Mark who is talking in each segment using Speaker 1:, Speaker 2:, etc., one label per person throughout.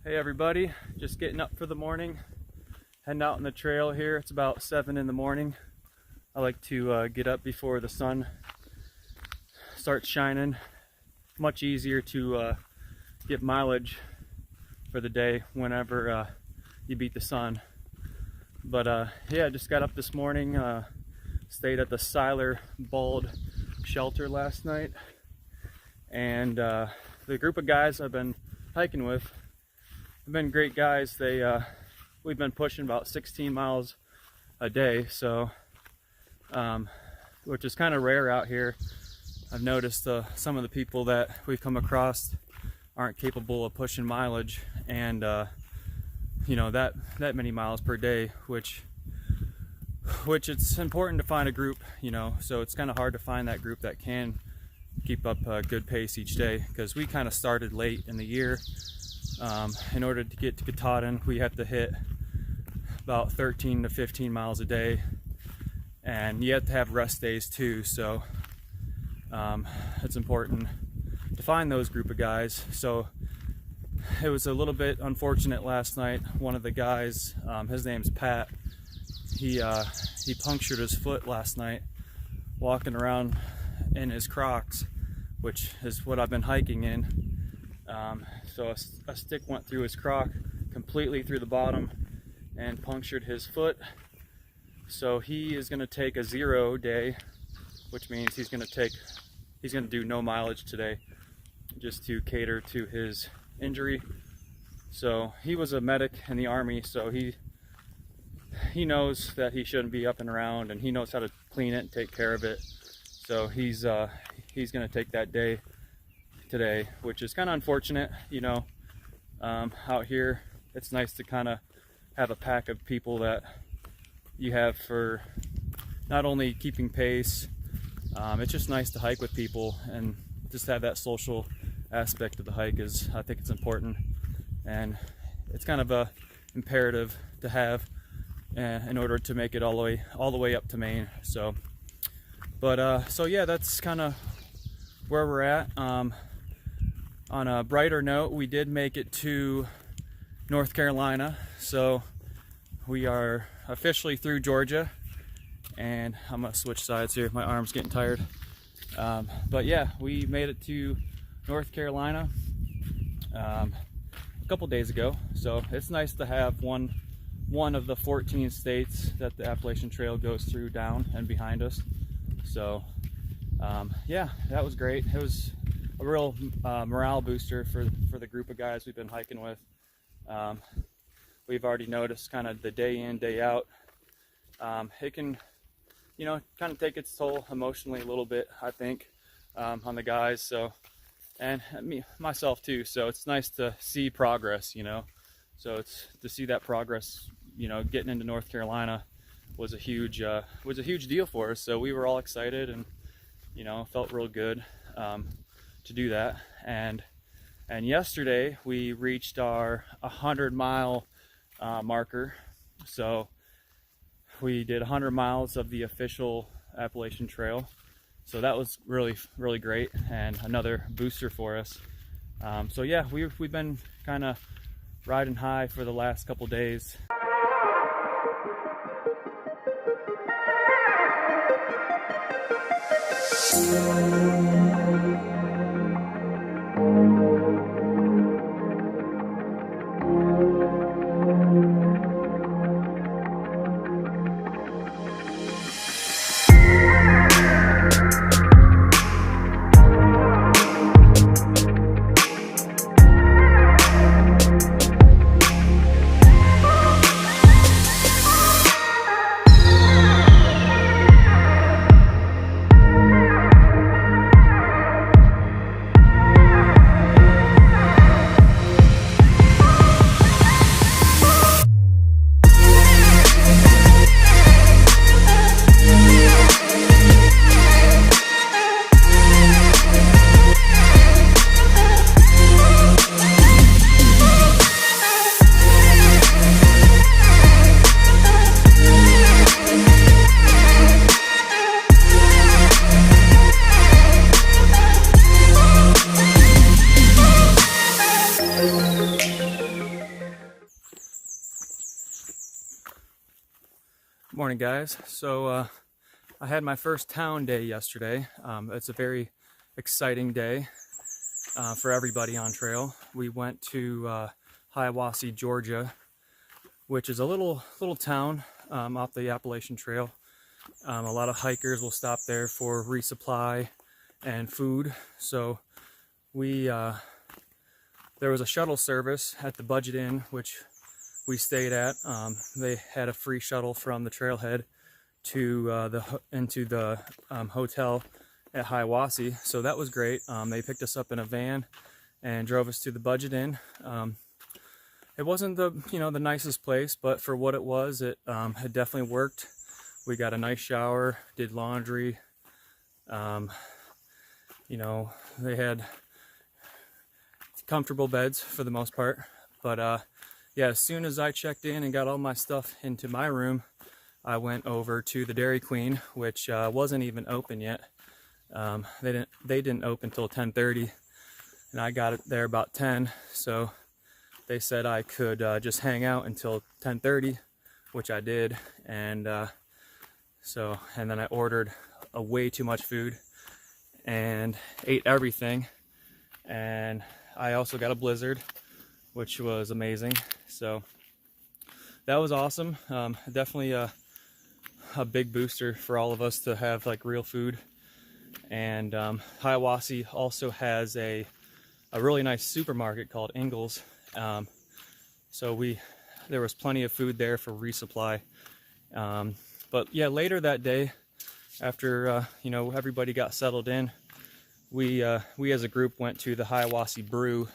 Speaker 1: Hey everybody, just getting up for the morning, heading out on the trail here. It's about 7 in the morning. I like to get up before the sun starts shining. Much easier to get mileage for the day whenever you beat the sun. But yeah, I just got up this morning, stayed at the Seiler Bald shelter last night, and the group of guys I've been hiking with have been great guys. We've been pushing about 16 miles a day, so which is kind of rare out here. I've noticed some of the people that we've come across aren't capable of pushing mileage, and you know, that many miles per day, which it's important to find a group, you know. So it's kind of hard to find that group that can keep up a good pace each day, because we kind of started late in the year. In order to get to Katahdin, we have to hit about 13 to 15 miles a day, and you have to have rest days too. So it's important to find those group of guys. So it was a little bit unfortunate last night. One of the guys, his name's Pat, he punctured his foot last night walking around in his Crocs, which is what I've been hiking in. So a stick went through his Croc completely through the bottom and punctured his foot. So he is going to take a 0 day, which means he's going to do no mileage today, just to cater to his injury. So he was a medic in the Army, so he knows that he shouldn't be up and around, and he knows how to clean it and take care of it. So he's going to take that day today, which is kind of unfortunate, you know. Out here, it's nice to kind of have a pack of people that you have for not only keeping pace, it's just nice to hike with people and just have that social aspect of the hike. I think it's important, and it's kind of a imperative to have in order to make it all the way up to Maine. So yeah, that's kind of where we're at. On a brighter note, we did make it to North Carolina, so we are officially through Georgia, and I'm gonna switch sides here, my arm's getting tired. But yeah, we made it to North Carolina a couple days ago, so it's nice to have one of the 14 states that the Appalachian Trail goes through down and behind us. So yeah, that was great. It was a real morale booster for the group of guys we've been hiking with. We've already noticed kind of the day in, day out, it can, you know, kind of take its toll emotionally a little bit, I think, on the guys. So, and myself too. So it's nice to see progress, you know. So it's to see that progress, you know. Getting into North Carolina was a huge deal for us. So we were all excited, and you know, felt real good to do that. And yesterday we reached our 100-mile marker. So we did 100 miles of the official Appalachian Trail. So that was really great, and another booster for us. So yeah, we've been kind of riding high for the last couple days. Morning, guys. So I had my first town day yesterday. It's a very exciting day for everybody on trail. We went to Hiawassee, Georgia, which is a little town off the Appalachian Trail. A lot of hikers will stop there for resupply and food. So we there was a shuttle service at the Budget Inn, which we stayed at. They had a free shuttle from the trailhead to into the hotel at Hiawassee, so that was great. They picked us up in a van and drove us to the Budget Inn. It wasn't the the nicest place, but for what it was, it definitely worked. We got a nice shower, did laundry. They had comfortable beds for the most part, but yeah, as soon as I checked in and got all my stuff into my room, I went over to the Dairy Queen, which wasn't even open yet. They didn't open till 10:30, and I got it there about 10. So they said I could just hang out until 10:30, which I did, and then I ordered way too much food and ate everything, and I also got a blizzard, which was amazing. So that was awesome. Definitely a big booster for all of us to have like real food. And Hiawassee also has a really nice supermarket called Ingles. So there was plenty of food there for resupply. But yeah, later that day, after everybody got settled in, we as a group went to the Hiawassee Brew,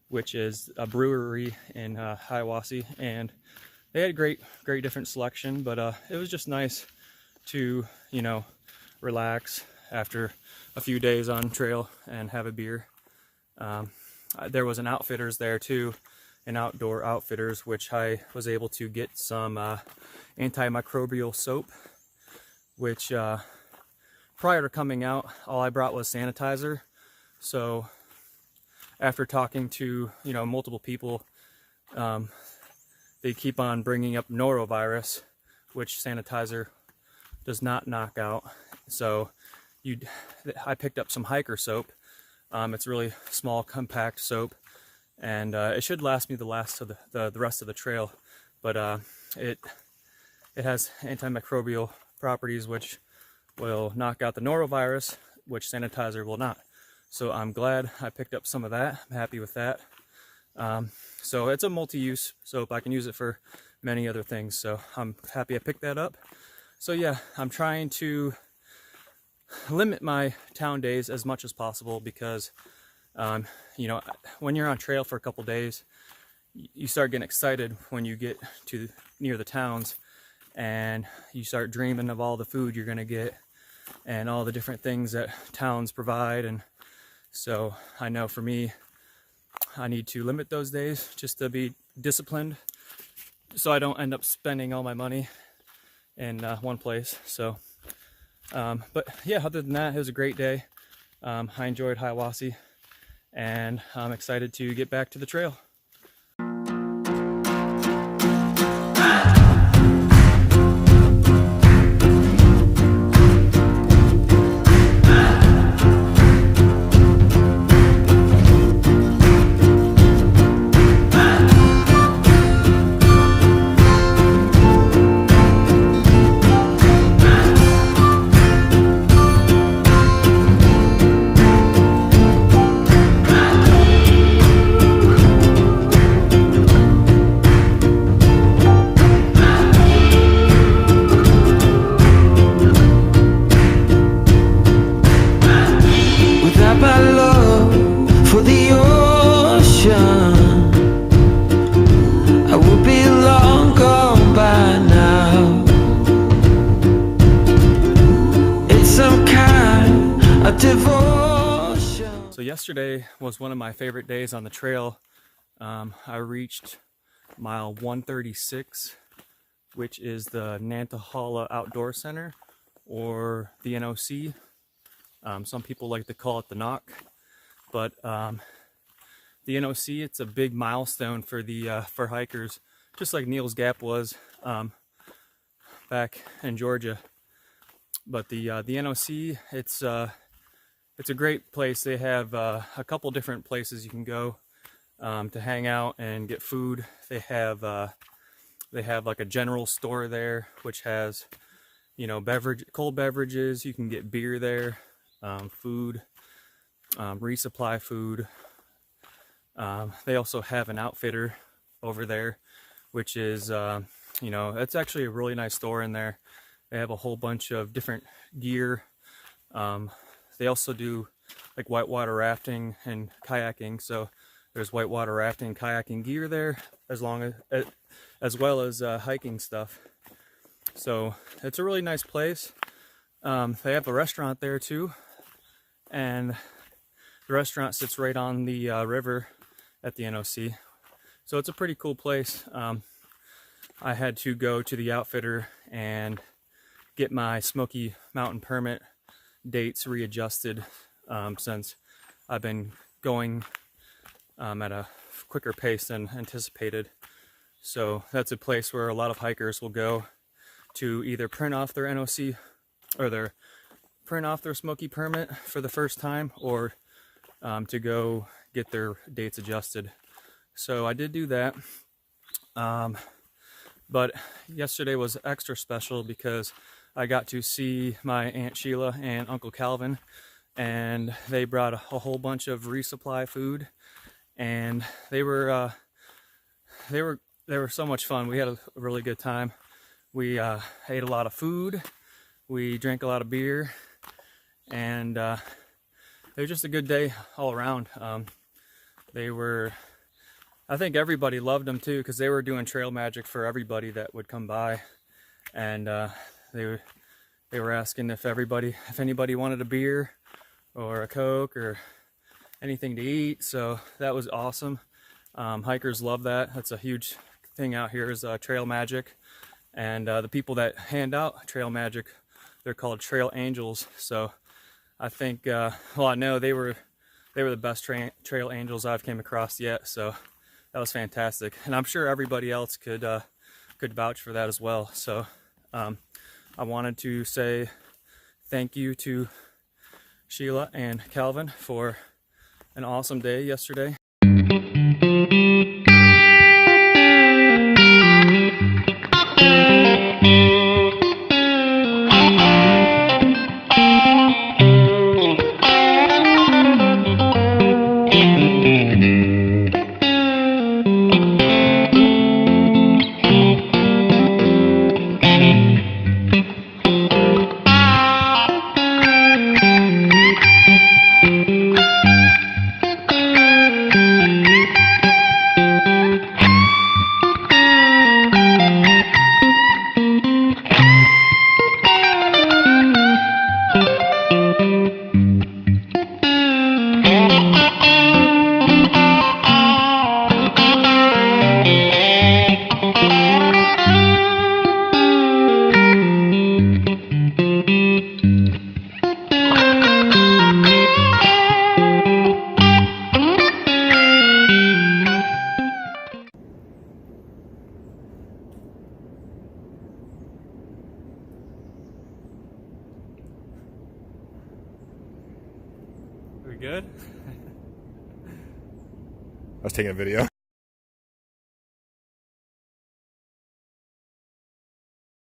Speaker 1: which is a brewery in Hiawassee, and they had great different selection. But it was just nice to relax after a few days on trail and have a beer. There was an Outfitters there too, an Outdoor Outfitters, which I was able to get some antimicrobial soap, which prior to coming out, all I brought was sanitizer. So after talking to multiple people, they keep on bringing up norovirus, which sanitizer does not knock out. So I picked up some hiker soap. It's really small, compact soap, and it should last me the rest of the trail. But it has antimicrobial properties, which will knock out the norovirus, which sanitizer will not. So I'm glad I picked up some of that. I'm happy with that. So it's a multi-use soap. I can use it for many other things. So I'm happy I picked that up. So yeah, I'm trying to limit my town days as much as possible because, when you're on trail for a couple days, you start getting excited when you get to near the towns, and you start dreaming of all the food you're gonna get and all the different things that towns provide. And so I know for me, I need to limit those days just to be disciplined, so I don't end up spending all my money in one place. So, but yeah, other than that, it was a great day. I enjoyed Hiawassee, and I'm excited to get back to the trail. So yesterday was one of my favorite days on the trail. I reached mile 136, which is the Nantahala Outdoor Center, or the NOC. Some people like to call it the NOC, but the NOC, it's a big milestone for the for hikers, just like Neels Gap was. back in Georgia. But the NOC, it's a great place. They have a couple different places you can go to hang out and get food. They have like a general store there, which has, you know, cold beverages. You can get beer there, food, resupply food. They also have an outfitter over there, which is, you know, it's actually a really nice store in there. They have a whole bunch of different gear. They also do like whitewater rafting and kayaking. So there's whitewater rafting, kayaking gear there, as well as hiking stuff. So it's a really nice place. They have a restaurant there too, and the restaurant sits right on the river at the NOC. So it's a pretty cool place. I had to go to the outfitter and get my Smoky Mountain permit dates readjusted, since I've been going at a quicker pace than anticipated. So that's a place where a lot of hikers will go to either print off their NOC or print off their Smoky permit for the first time, or to go get their dates adjusted. So I did do that. But yesterday was extra special because I got to see my Aunt Sheila and Uncle Calvin, and they brought a whole bunch of resupply food, and they were so much fun. We had a really good time. We ate a lot of food, we drank a lot of beer, and it was just a good day all around. I think everybody loved them too, because they were doing trail magic for everybody that would come by, and they were asking if anybody wanted a beer or a Coke or anything to eat. So that was awesome. Hikers love that. That's a huge thing out here, is trail magic, and the people that hand out trail magic, they're called trail angels. So I think, well, I know they were the best trail angels I've came across yet. So that was fantastic, and I'm sure everybody else could vouch for that as well. So I wanted to say thank you to Sheila and Calvin for an awesome day yesterday.
Speaker 2: We good? I was taking a video.